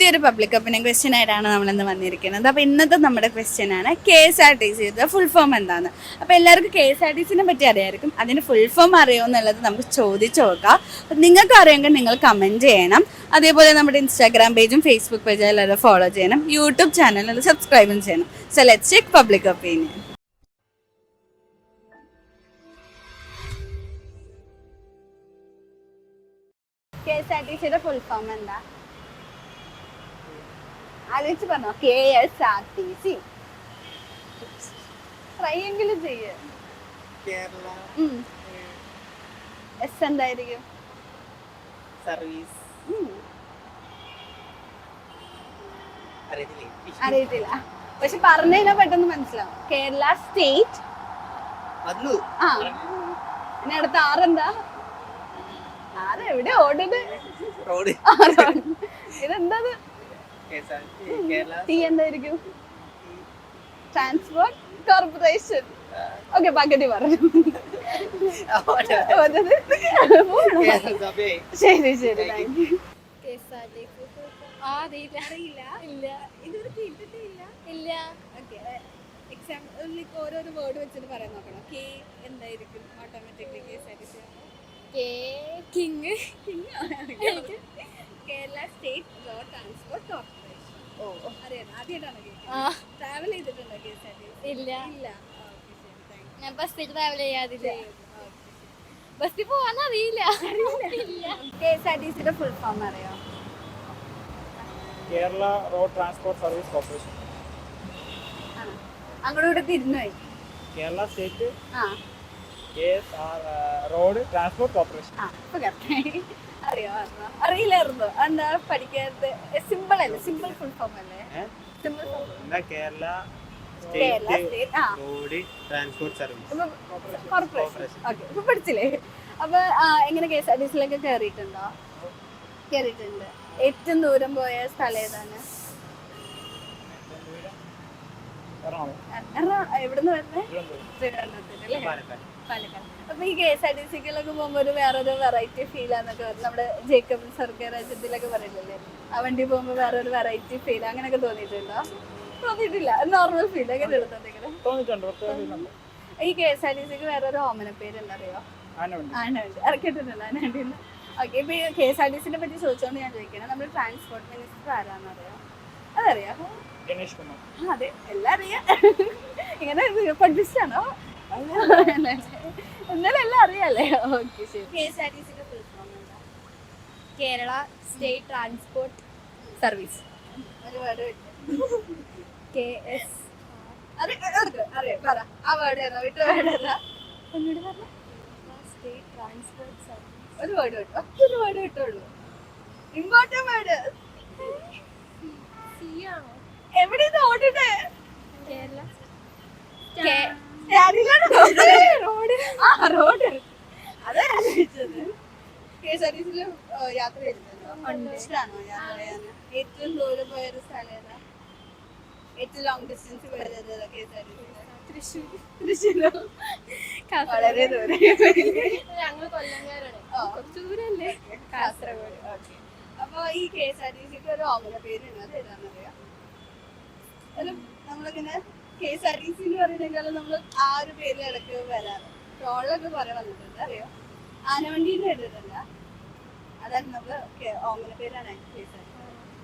പുതിയൊരു public opinion question ആയിട്ടാണ് നമ്മളിന്ന് വന്നിരിക്കുന്നത്. അപ്പോൾ ഇന്നത്തെ നമ്മുടെ ക്വസ്റ്റ്യൻ ആണ് KSRTC ഫുൾ ഫോം എന്താണ്. അപ്പോൾ എല്ലാവർക്കും KSRTCനെ പറ്റി അറിയായിരിക്കും. അതിന് ഫുൾ ഫോം അറിയുമോ എന്നുള്ളത് നമുക്ക് ചോദിച്ചു നോക്കാം. നിങ്ങൾക്ക് അറിയുമെങ്കിൽ നിങ്ങൾ കമൻറ്റ് ചെയ്യണം. അതേപോലെ നമ്മുടെ ഇൻസ്റ്റാഗ്രാം പേജും ഫേസ്ബുക്ക് പേജും എല്ലാവരും ഫോളോ ചെയ്യണം. യൂട്യൂബ് ചാനലിൽ സബ്സ്ക്രൈബും ചെയ്യണം. So let's check public opinion. KSRTCയുടെ ഫുൾ ഫോം എന്താ? ആലോചിച്ച് പറഞ്ഞോ. KSRTC. ട്രൈ എങ്കിലും ചെയ്യ്. എസ് എന്തായിരിക്കും? സർവീസ്. അറിയത്തില്ല, പക്ഷെ പറഞ്ഞു കഴിഞ്ഞാൽ പെട്ടെന്ന് മനസ്സിലാവും. കേരള സ്റ്റേറ്റ്. ആ, ഇനി അടുത്ത ആറെന്താ? ആറ് എവിടെ ഓടുന്നത്? ഇതെന്താ? ടി എന്തായിരിക്കും? Transport corporation. ഓക്കെ, പകുതി പറഞ്ഞു. ശരി ശരി, താങ്ക് യു. ഓരോരോ വേർഡ് വെച്ചിട്ട് പറയാൻ നോക്കണം. കെ എന്തായിരിക്കും automatically KSRTC? Kerala state road transport corporation. ഓ, അറിയാം. ആദ്യമായിട്ടാണ് ട്രാവൽ ചെയ്തിട്ടുണ്ടോ KSRTC? ഇല്ല, ഇല്ല. ഞാൻ ബസ്സിൽ ട്രാവൽ ചെയ്യാതില്ല. ബസ്സിൽ പോവാനറിയില്ല. KSRTCയുടെ ഫുൾ ഫോം അറിയോ? Kerala road transport service corporation. അങ്ങോട്ട് തിരിഞ്ഞുപോയി. കേരള സ്റ്റേറ്റ് ആ റോഡ് ട്രാൻസ്പോർട്ട് കോർപ്പറേഷൻ. അറിയോ? അറിയില്ലായിരുന്നു. എന്താ പഠിക്കാത്ത? സിമ്പിൾ അല്ലേ? സിമ്പിൾ ഫുൾ ഫോം അല്ലേ? Simple form. Kerala state road transport service corporation. Okay, ഇപ്പൊ പഠിച്ചില്ലേ? അപ്പൊ എങ്ങനെ KSRTCയിലൊക്കെ കയറിയിട്ടുണ്ടോ? കയറിയിട്ടുണ്ട്. ഏറ്റവും ദൂരം പോയ സ്ഥലം ഏതാണ്? എവിടുന്ന് വരുന്നത്? തിരുവനന്തപുരത്തില്ലേ? പാലക്കാട്. അപ്പൊ ഈ KSRTCയിലൊക്കെ പോകുമ്പോ ഒരു വേറൊരു വെറൈറ്റി ഫീൽ ആന്നൊക്കെ പറയും. നമ്മുടെ ജേക്കബ് സർക്കാർ രാജ്യത്തിലൊക്കെ പറയില്ലല്ലേ, ആ വണ്ടി പോകുമ്പോ വേറൊരു വെറൈറ്റി ഫീൽ, അങ്ങനെയൊക്കെ തോന്നിയിട്ടുണ്ടോ? തോന്നിയിട്ടില്ല. നോർമൽ ഫീൽ അങ്ങനെ എടുത്തോണ്ടിരിക്കണം. ഈ KSRTCക്ക് വേറൊരു ഓമന പേരുണ്ടറിയോ? ആനവണ്ടി. ഇറക്കിയിട്ടുണ്ടല്ലോ ആനവണ്ടിന്ന്. ഓക്കെ, ഇപ്പൊ ഈ KSRTCനെ പറ്റി ചോദിച്ചോണ്ട് ഞാൻ ചോദിക്കണം, നമ്മുടെ ട്രാൻസ്പോർട്ട് മിനിസ്റ്റർ ആരാന്നറിയോ? അതറിയാം? ഗണേഷ് കുമാർ. അതെ, എല്ലാം അറിയാം. ഇങ്ങനെ പഠിപ്പിച്ചാണോ? എന്നാലും എല്ലാം അറിയാല്ലേ? ഓക്കെ, ശരി. KSRTCയുടെ ഫുൾ ഫോം എന്താ? Kerala state transport service. ഒരു വേർഡ് KS. അറിയാം, പറ. ആ വേർഡ് ഏതാ? വിട്ട വേർഡ് ഏതാ? ഒന്നുകൂടി പറഞ്ഞ. State transport service. ഒരു വേർഡ് വിട്ടു. ഒറ്റൊരു വേർഡ് വിട്ടുള്ളൂ. Important word. എവിടെ ഇത് ഓടിട്ടെ? കേരള റോഡ്. ആ, റോഡ്. അതാ ഞാൻ ചോദിച്ചത്. KSRTCയില് യാത്ര ചെയ്തിട്ടുണ്ടോ? ഇഷ്ടമാണോ യാത്ര ചെയ്യാൻ? ഏറ്റവും ദൂരം പോയൊരു സ്ഥലം ഏതാ? ഏറ്റവും ലോങ് ഡിസ്റ്റൻസ് പോയത് ഏതാ KSRTC? തൃശ്ശൂരോ? വളരെ ദൂരം. ഞങ്ങൾ കൊല്ലംകാരാണ്. കുറച്ച് ദൂരല്ലേ? കാസർഗോഡ്. ഓക്കെ. അപ്പൊ ഈ KSRTCക്ക് ഒരു ഓമന പേരുണ്ട്, അത് ഏതാണെന്നറിയാം? നമ്മളിങ്ങനെ KSRTC എന്ന് പറയുന്നതിനേക്കാളും നമ്മൾ ആ ഒരു പേരിൽ ഇടയ്ക്ക് വരാറ്. ട്രോളിലൊക്കെ കുറെ വന്നിട്ടുണ്ട്, അറിയോ? ആനവണ്ടിന്ന് കേട്ടിട്ടുണ്ട്. അതാണ് നമുക്ക് ഓമന പേരാണ് KSRTC.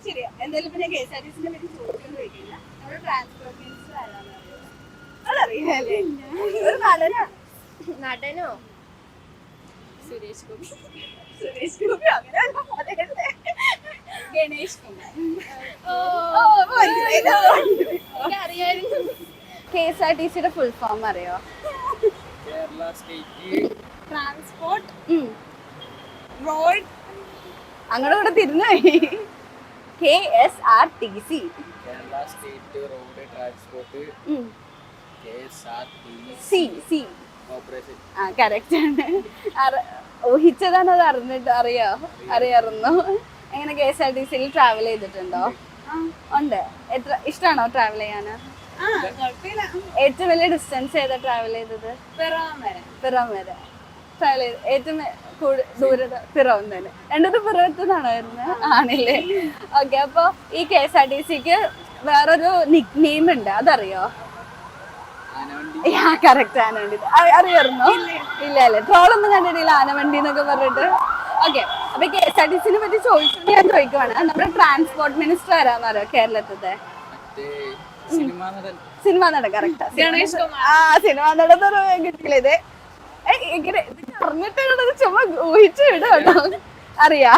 ശരിയാ. എന്തായാലും പിന്നെ KSRTCനെ പറ്റി ചോദിക്കുന്നു ചോദിക്കില്ല. നമ്മുടെ ട്രാൻസ്പോർട്ട് മിനിസ്റ്റർ ആരാന്ന് അറിയോ? അതറിയില്ലേ? ഒരു നടനാണ്. നടനോ? സുരേഷ് ഗോപി. സുരേഷ് ഗോപി അങ്ങനെയല്ല പറയുന്നത്. ഗണേഷ് കുമാർ. അറിയായിരുന്നു. KSRTCയുടെ ഫുൾ ഫോം അറിയോ? Kerala state transport road. അങ്ങോട്ട് കൂടെ തിരിഞ്ഞുപോയി. KSRTC. Kerala state road transport KSRTC corporation. ആ, കറക്റ്റ് ആണ്. ഊഹിച്ചതാണ്. അത് അറിയാറുന്നു. എങ്ങനെ KSRTCയിൽ ട്രാവൽ ചെയ്തിട്ടുണ്ടോ? ഉണ്ട്. എത്ര ഇഷ്ടമാണോ ട്രാവൽ ചെയ്യാന്? ഏറ്റവും വലിയ ഡിസ്റ്റൻസ് ഏതാ ട്രാവൽ ചെയ്തത്? പിറവം വരെ. ട്രാവൽ ചെയ്ത് ഏറ്റവും ദൂരത പിറവം തന്നെ രണ്ടത് പിറവത്തുനിന്നാണോ വരുന്നത് ആണല്ലേ ഓക്കെ അപ്പൊ ഈ KSRTCക്ക് വേറൊരു നിക് നെയിം ഉണ്ട് അതറിയോ ആനവണ്ടി കറക്റ്റ് ആനവണ്ടി അറിയായിരുന്നോ ഇല്ല അല്ലേ ട്രോളൊന്നും കണ്ടിട്ടില്ല ആനവണ്ടി എന്നൊക്കെ പറഞ്ഞിട്ട് ഓക്കെ അപ്പൊ KSRTCനെ പറ്റി ചോദിച്ചു ഞാൻ ചോദിക്കുവാണ് നമ്മുടെ ട്രാൻസ്പോർട്ട് മിനിസ്റ്റർ ആരാന്ന് അറിയോ കേരളത്തിലെ മറ്റേ സിനിമാ നടൻ സിനിമ നടൻ കറക്റ്റ് ആ സിനിമ നടൻ കിട്ടിയില്ല ഇത് ഇങ്ങനെ പറഞ്ഞിട്ട് ചുമ്മാ ഊഹിച്ചു വിടാണോ അറിയാ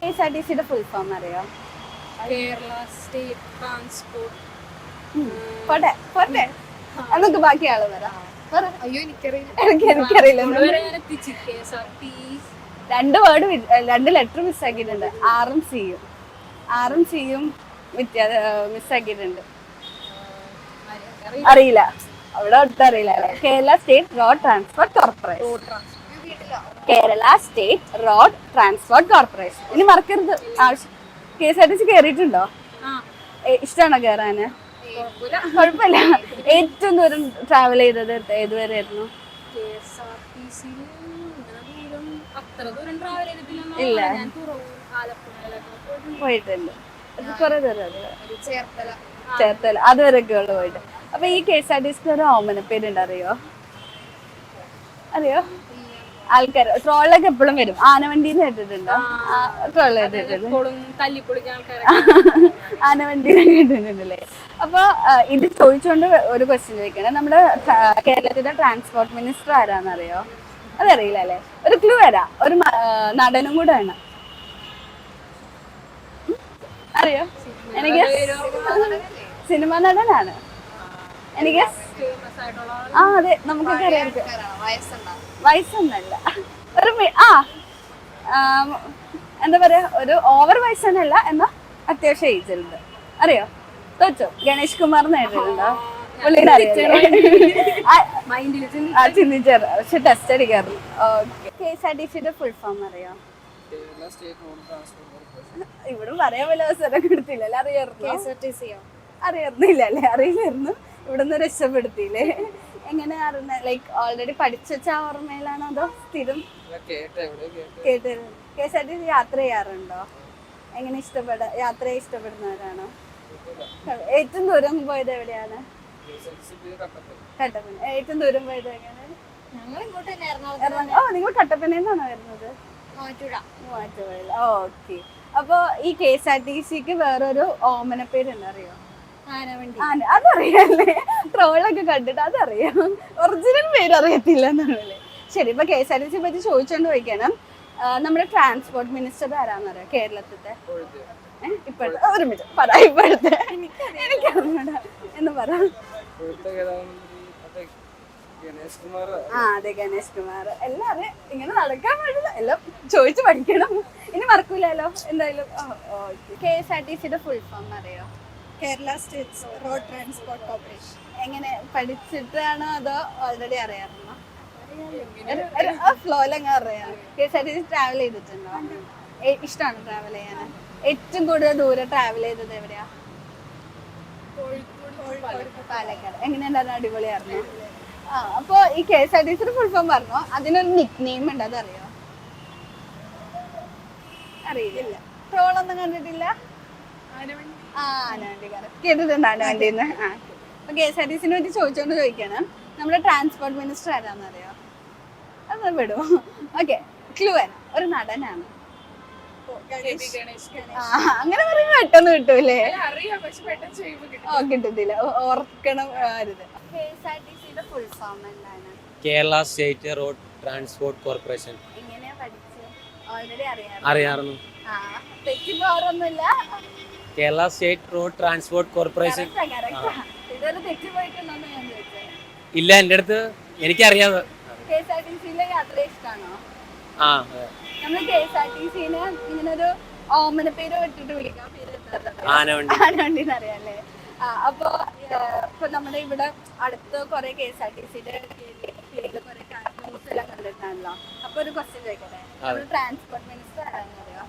KSRTCയുടെ ഫുൾ ഫോം അറിയോ കേരള സ്റ്റേറ്റ് ട്രാൻസ്പോർട്ട് പോട്ടെ പോട്ടെ എന്നൊക്കെ ബാക്കി ആള് വരാം അയ്യോ എനിക്കറിയില്ല എനിക്കറിയില്ല KSRT രണ്ട് വേർഡ് രണ്ട് ലെറ്റർ മിസ്സാക്കിയിട്ടുണ്ട് ആറും സിയും മിസ്സാക്കിയിട്ടുണ്ട് അറിയില്ല അവിടെ ഒട്ടും അറിയില്ല Kerala state road transport corporation Kerala state road transport corporation ഇനി മറക്കരുത് ആവശ്യം KSRTC കയറിയിട്ടുണ്ടോ ഇഷ്ടമാണോ കയറാന് കുഴപ്പമില്ല ഏറ്റവും ദൂരം ട്രാവൽ ചെയ്തത് ഏതുവരെ ആയിരുന്നു ഇല്ല പോയിട്ടുണ്ട് കുറെ ദൂരം ചേർത്തല അതുവരെയൊക്കെ ഉള്ളു പോയിട്ട് അപ്പൊ ഈ KSRTCക്ക് ഒരു ഓമന പേരുണ്ട് അറിയോ ആൾക്കാർ ട്രോളിലൊക്കെ എപ്പോഴും വരും ആനവണ്ടിന്ന് കേട്ടിട്ടുണ്ടോ ട്രോള് കേട്ടിട്ടുണ്ട് ആനവണ്ടിനെ കേട്ടിട്ടുണ്ടല്ലേ അപ്പൊ ഇത് ചോദിച്ചുകൊണ്ട് ഒരു ക്വസ്റ്റ്യൻ ചോദിക്കണം നമ്മുടെ കേരളത്തിലെ ട്രാൻസ്പോർട്ട് മിനിസ്റ്റർ ആരാന്നറിയോ അതറിയില്ല അല്ലേ ഒരു ക്ലൂ വരാം ഒരു നടനും കൂടെ ആണ് അറിയോ എനിക്ക് സിനിമ നടനാണ് എനിക്ക് അതെ നമുക്കൊക്കെ അറിയാം വയസ്സൊന്നല്ല ഒരു എന്താ പറയാ ഒരു ഓവർ വയസ്സൊന്നല്ല എന്നാ അത്യാവശ്യം ഏജ് ഉണ്ട് അറിയോ തോറ്റോ ഗണേഷ് കുമാർ നേരിട്ടുണ്ടോ പുള്ളിനെ ചിന്തിച്ചാറ് പക്ഷെ ടെസ്റ്റ് അടിക്കാറുണ്ട് ഓക്കെ KSRTCയുടെ ഫുൾ ഫോം അറിയോ Kerala state road transport corporation ഇവിടെ പറയാൻ വല്ല അവസരം കൊടുത്തില്ലല്ലേ അറിയാറുന്നില്ല അല്ലേ അറിയില്ലായിരുന്നു ഇവിടുന്ന് രക്ഷപ്പെടുത്തിയില്ലേ എങ്ങനെ അറിഞ്ഞ ലൈക്ക് ഓൾറെഡി പഠിച്ച ഓർമ്മയിലാണോ അതോ സ്ഥിരം കേട്ട് KSRTC യാത്ര ചെയ്യാറുണ്ടോ എങ്ങനെ യാത്രയെ ഇഷ്ടപ്പെടുന്നവരാണോ ഏറ്റവും ദൂരം പോയത് എവിടെയാണ് കട്ടപ്പന ഏറ്റവും ദൂരം പോയത് എങ്ങനെ നിങ്ങൾ കട്ടപ്പനയിലാണോ വരുന്നത് മൂവാറ്റുപുഴയിൽ ഓക്കെ അപ്പൊ ഈ KSRTCക്ക് വേറൊരു ഓമന പേരുണ്ട് അറിയോ അതറിയാല്ലേ ട്രോളൊക്കെ കണ്ടിട്ട് അതറിയാം ഒറിജിനൽ പേര് അറിയത്തില്ല എന്നാണല്ലേ ശരി ഇപ്പൊ KSRTC പറ്റി ചോദിച്ചോണ്ട് ചോദിക്കണം നമ്മുടെ ട്രാൻസ്പോർട്ട് മിനിസ്റ്റർ ആരാന്നറിയോ കേരളത്തിലെ ഇപ്പോഴത്തെ ഒരു മിനിറ്റ് പറ ഇപ്പോഴത്തെ എനിക്കറിഞ്ഞൂടാ എന്ന് പറ അതെ ഗണേഷ് കുമാർ എല്ലാരും ഇങ്ങനെ നടക്കാൻ പാടില്ല എല്ലാം ചോദിച്ചു പഠിക്കണം ഇനി മറക്കൂലോ എന്തായാലും KSRTCയുടെ ഫുൾ ഫോം അറിയോ Kerala state road transport corporation എങ്ങനെ പഠിച്ചിട്ടാണോ അതോ ഓൾറെഡി അറിയാറുണ്ടോ ഫ്ലോയിലങ്ങ് അറിയാം KSRTC ട്രാവൽ ചെയ്തിട്ടുണ്ടോ ഇഷ്ടമാണോ ട്രാവൽ ചെയ്യാൻ ഏറ്റവും കൂടുതൽ ദൂരം ട്രാവൽ ചെയ്തത് എവിടെയാ പാലക്കാട് എങ്ങനെയുണ്ടായിരുന്നു അടിപൊളിയായിരുന്നു അപ്പൊ ഈ KSRTCയുടെ ഫുൾ ഫോം പറഞ്ഞോ അതിനൊരു നിക് നെയിം ഉണ്ട് അതറിയോ അറിയില്ല ട്രോളൊന്നും കണ്ടിട്ടില്ല ആനവണ്ടി കേട്ടിട്ടുണ്ട് ആനവണ്ടിന്ന് അപ്പൊ KSRTCനെ പറ്റി ചോദിച്ചോണ്ട് ചോദിക്കണം നമ്മുടെ ട്രാൻസ്പോർട്ട് മിനിസ്റ്റർ ആരാന്നറിയോ അത് വിടുമോ ഓക്കെ ക്ലൂ ഒരു നടനാണ് അങ്ങനെ പറയുമ്പോ പെട്ടെന്ന് കിട്ടൂലേ കിട്ടത്തില്ല ഓർക്കണം KSRTCയുടെ ഫുൾ ഫോം എന്താണ് Kerala state road transport corporation എങ്ങനെയാ പഠിച്ചു ഓൾറെഡി അറിയാറുന്നു തെറ്റിപ്പോറൊന്നുമില്ല Kerala state road transport corporation ഇതൊരു തെറ്റിപ്പോയിട്ടുണ്ടോന്ന് ഞാൻ ചോദിച്ചത് ഇല്ല എൻ്റെ അടുത്ത് എനിക്കറിയാതെ KSRTCയിലെ യാത്ര ഇഷ്ടമാണോ ആ നമ്മൾ KSRTCനെ ഇങ്ങനെ ഒരു ഓമന പേര് വിട്ടിട്ട് വിളിക്കാം ആനവണ്ടി അറിയാല്ലേ അപ്പൊ ഇപ്പൊ നമ്മുടെ ഇവിടെ അടുത്ത് കുറെ KSRTCയുടെ കുറെ ന്യൂസ് എല്ലാം കണ്ടിട്ടാണല്ലോ അപ്പൊ ഒരു ക്വസ്റ്റ്യൻ ചോദിക്കട്ടെ നമ്മുടെ ട്രാൻസ്പോർട്ട് മിനിസ്റ്റർ ആരാന്നറിയോ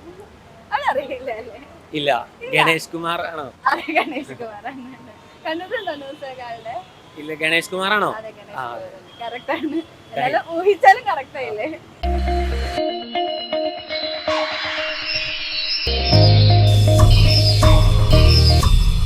അതറിയില്ല അല്ലേ ഇല്ല ഗണേഷ് കുമാർ ആണോ ഗണേഷ് കുമാർ കണ്ടിട്ടുണ്ടോ ന്യൂസ് ആളുടെ ഇല്ല ഗണേഷ് കുമാർ ആണോ അതെ ഗണേഷ് കുമാർ കറക്റ്റ് ആണ് എന്നാലും ഊഹിച്ചാലും കറക്റ്റ് ആയില്ലേ